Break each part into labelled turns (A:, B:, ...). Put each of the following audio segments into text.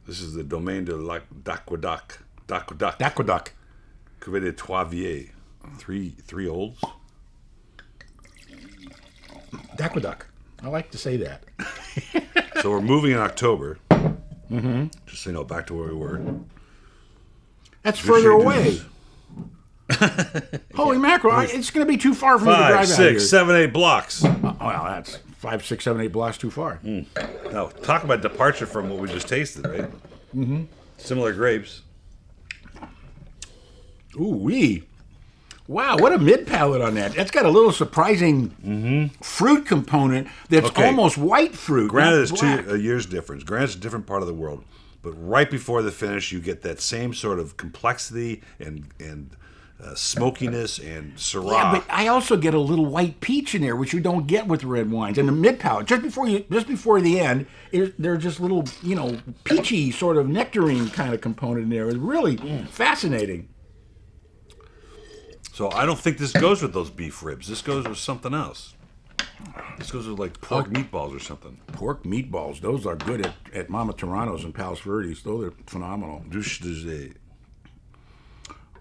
A: This is the Domaine d'Aqueduc.
B: Aqueduc.
A: Cuvée de Trois Vieilles. Three olds.
B: Aqueduc. I like to say that.
A: So we're moving in October. Just so you know, back to where we were.
B: That's further away. Holy mackerel! It's going to be too far for me to drive
A: 5,
B: out
A: 6,
B: here.
A: 7, 8 blocks.
B: Well, that's 5, 6, 7, 8 blocks too far.
A: Now, talk about departure from what we just tasted, right? Mm-hmm. Similar grapes.
B: Ooh wee! Wow, what a mid palate on that. That's got a little surprising fruit component that's almost white fruit.
A: Granted, it's 2 years difference. Granted, it's a different part of the world. But right before the finish, you get that same sort of complexity and smokiness and Syrah.
B: Yeah, but I also get a little white peach in there, which you don't get with red wines. And the mid palate, just before the end, there's just little, peachy sort of nectarine kind of component in there. It's really fascinating.
A: So I don't think this goes with those beef ribs. This goes with something else. This goes with like pork meatballs or something.
B: Pork meatballs, those are good at Mama Toronto's and Palos Verdes. Those are phenomenal.
A: Duché.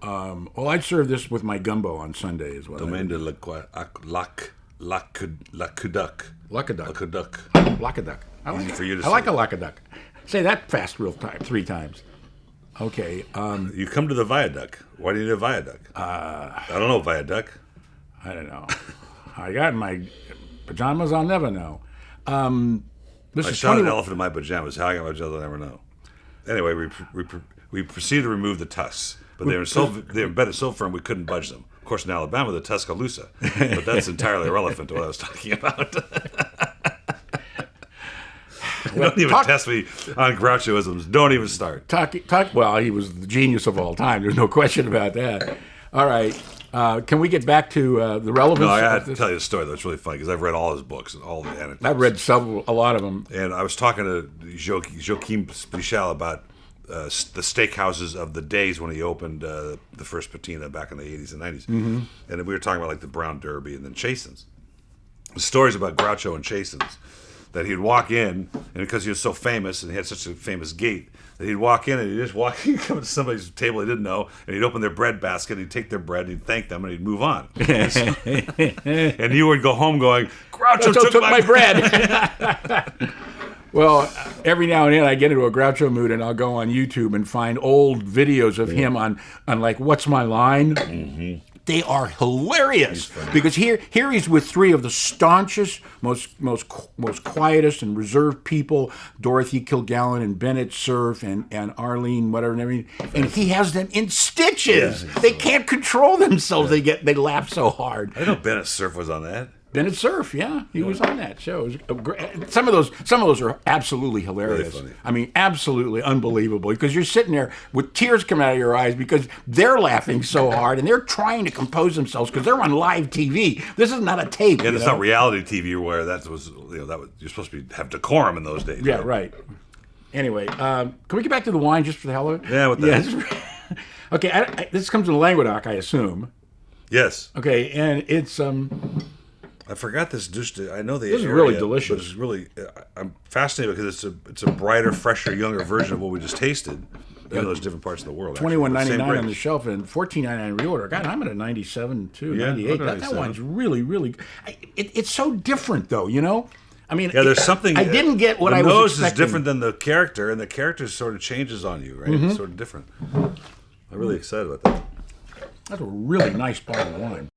B: Well, I'd serve this with my gumbo on Sunday as well.
A: Domaine de l'Aqueduc.
B: Lacaduc.
A: Easy for you to
B: I
A: say.
B: like a lacaduc. Say that fast 3 times. Okay.
A: You come to the viaduct. Why do you need a viaduct? I don't know, viaduct.
B: I don't know. I got my pajamas, I'll never know. This
A: I
B: is
A: shot an elephant in my pajamas. How I got my pajamas, I'll never know. Anyway, we proceeded to remove the tusks, but they were embedded so firm we couldn't budge them. Of course, in Alabama, the Tuscaloosa, but that's entirely irrelevant to what I was talking about. Don't even test me on Grouchoisms. Don't even start.
B: Well, he was the genius of all time. There's no question about that. All right. Can we get back to the relevance?
A: No, I had to tell you a story that's really funny because I've read all his books and all the anecdotes.
B: I've read a lot of them.
A: And I was talking to Joachim Spichal about the steakhouses of the days when he opened the first patina back in the 80s and 90s. Mm-hmm. And we were talking about like the Brown Derby and then Chasins. The stories about Groucho and Chasins. That he'd walk in, and because he was so famous and he had such a famous gait, that he'd walk in and he'd come to somebody's table he didn't know, and he'd open their bread basket, he'd take their bread, he'd thank them, and he'd move on. And you would go home going, Groucho took my bread.
B: Well, every now and then I get into a Groucho mood and I'll go on YouTube and find old videos of him on like, What's My Line? Mm-hmm. They are hilarious because here he's with 3 of the staunchest, most quietest and reserved people: Dorothy Kilgallen and Bennett Cerf and Arlene whatever and everything. And he has them in stitches. They can't control themselves. Yeah. They laugh so hard.
A: I didn't know Bennett Cerf was on that.
B: Bennett Cerf, yeah, he was on that show. Some of those are absolutely hilarious.
A: Really funny.
B: I mean, absolutely unbelievable because you're sitting there with tears coming out of your eyes because they're laughing so hard and they're trying to compose themselves because they're on live TV. This is not a tape.
A: Yeah, it's not reality TV where you're supposed to have decorum in those days.
B: Yeah, right. Anyway, can we get back to the wine just for the hell of it?
A: Yeah, what the hell?
B: Okay, this comes from Languedoc, I assume.
A: Yes.
B: Okay, and it's
A: I forgot this dish. I know the
B: This is
A: area,
B: really delicious.
A: But it's really, I'm fascinated because it's a brighter, fresher, younger version of what we just tasted. In those different parts of the world.
B: $21.99 on the shelf and $14.99 reorder. God, I'm at a 97 too, 98. That wine's really, really. It's so different though, I mean,
A: there's something.
B: I didn't get what I was expecting.
A: The nose is different than the character, and the character sort of changes on you, right? Mm-hmm. It's sort of different. I'm really excited about that.
B: That's a really nice bottle of wine.